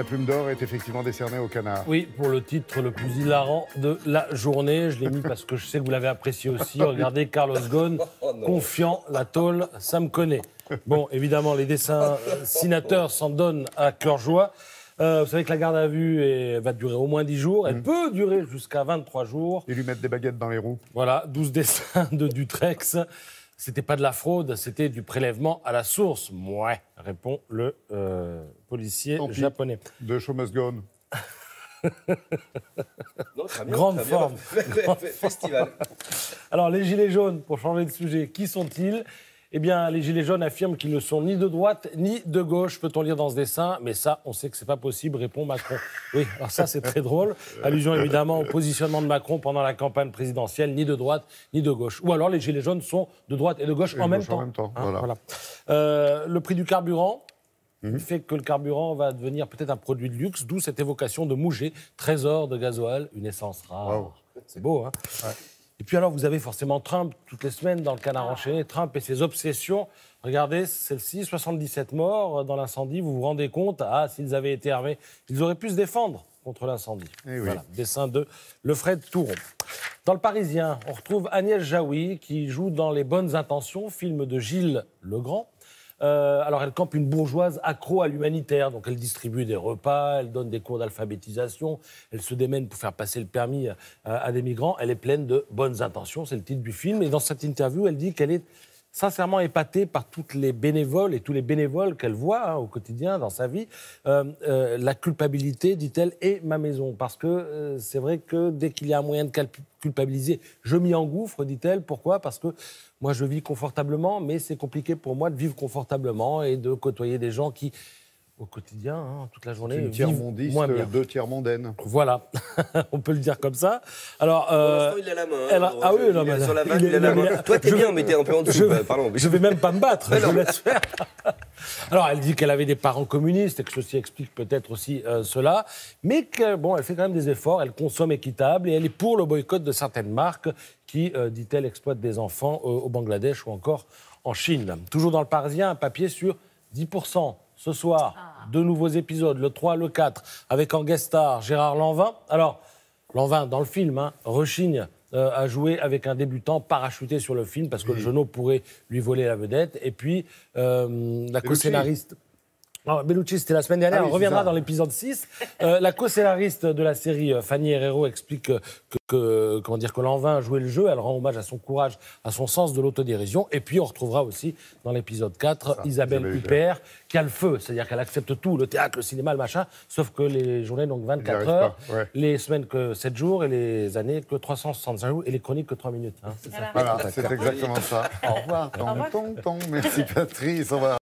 La Plume d'Or est effectivement décernée au Canard. Oui, pour le titre le plus hilarant de la journée. Je l'ai mis parce que je sais que vous l'avez apprécié aussi. Regardez Carlos Ghosn, confiant, la tôle, ça me connaît. Bon, évidemment, les dessinateurs s'en donnent à cœur joie. Vous savez que la garde à vue va durer au moins 10 jours. Elle peut durer jusqu'à 23 jours. Ils lui mettent des baguettes dans les roues. Voilà, 12 dessins de Dutrex. C'était pas de la fraude, c'était du prélèvement à la source. Ouais, répond le policier japonais. De Show Must Go On. Non, très bien, Grande très bien. forme. Festival. Alors, les Gilets jaunes, pour changer de sujet, qui sont-ils ? Eh bien, les Gilets jaunes affirment qu'ils ne sont ni de droite ni de gauche, peut-on lire dans ce dessin. Mais ça, on sait que c'est pas possible, répond Macron. Oui, alors ça, c'est très drôle. Allusion évidemment au positionnement de Macron pendant la campagne présidentielle, ni de droite ni de gauche. Ou alors, les Gilets jaunes sont de droite et de gauche en même temps. Hein, voilà. Le prix du carburant fait que le carburant va devenir peut-être un produit de luxe, d'où cette évocation de Mouget, trésor de gasoil, une essence rare. Wow. C'est beau, hein? Ouais. Et puis alors, vous avez forcément Trump toutes les semaines dans le Canard enchaîné. Trump et ses obsessions. Regardez, celle-ci, 77 morts dans l'incendie. Vous vous rendez compte, s'ils avaient été armés, ils auraient pu se défendre contre l'incendie. Eh oui. Voilà, dessin de Lefred Touron. Dans Le Parisien, on retrouve Agnès Jaoui qui joue dans Les Bonnes Intentions, film de Gilles Legrand. Alors, elle campe une bourgeoise accro à l'humanitaire. Donc, elle distribue des repas, elle donne des cours d'alphabétisation, elle se démène pour faire passer le permis à des migrants. Elle est pleine de bonnes intentions, c'est le titre du film. Et dans cette interview, elle dit qu'elle est sincèrement épatée par toutes les bénévoles et tous les bénévoles qu'elle voit au quotidien, dans sa vie. La culpabilité, dit-elle, est ma maison. Parce que c'est vrai que dès qu'il y a un moyen de culpabiliser, je m'y engouffre, dit-elle. Pourquoi ? Parce que moi, je vis confortablement, mais c'est compliqué pour moi de vivre confortablement et de côtoyer des gens qui, au quotidien, toute la journée, Une vivent tiers-mondiste, moins bien. deux tiers mondaines. Voilà, on peut le dire comme ça. Alors, Pour l'instant, il a la main. ah oui, non, il est mais sur la vague, il a la main. Toi, t'es bien, mais t'es un peu en dessous. Pardon. Je vais même pas me battre, je vous laisse faire. Alors, elle dit qu'elle avait des parents communistes et que ceci explique peut-être aussi cela, mais qu'elle fait quand même des efforts, elle consomme équitable et elle est pour le boycott de certaines marques qui, dit-elle, exploitent des enfants au Bangladesh ou encore en Chine. Toujours dans Le Parisien, un papier sur 10%. Ce soir, 2 nouveaux épisodes, le 3, le 4, avec en guest star Gérard Lanvin. Alors, Lanvin, dans le film, rechigne à jouer avec un débutant parachuté sur le film parce que le genou pourrait lui voler la vedette. Et puis, la co-scénariste... Bellucci, c'était la semaine dernière, on reviendra dans l'épisode 6. La co-scénariste de la série, Fanny Herrero, explique que Lanvin a joué le jeu, elle rend hommage à son courage, à son sens de l'autodérision. Et puis on retrouvera aussi dans l'épisode 4 Isabelle Huppert, qui a le feu, c'est-à-dire qu'elle accepte tout, le théâtre, le cinéma, le machin, sauf que les journées, donc 24 heures, les semaines que 7 jours, et les années que 365 jours, et les chroniques que 3 minutes. C'est ça. Voilà, c'est exactement ça. Au revoir, merci Patrice, au revoir.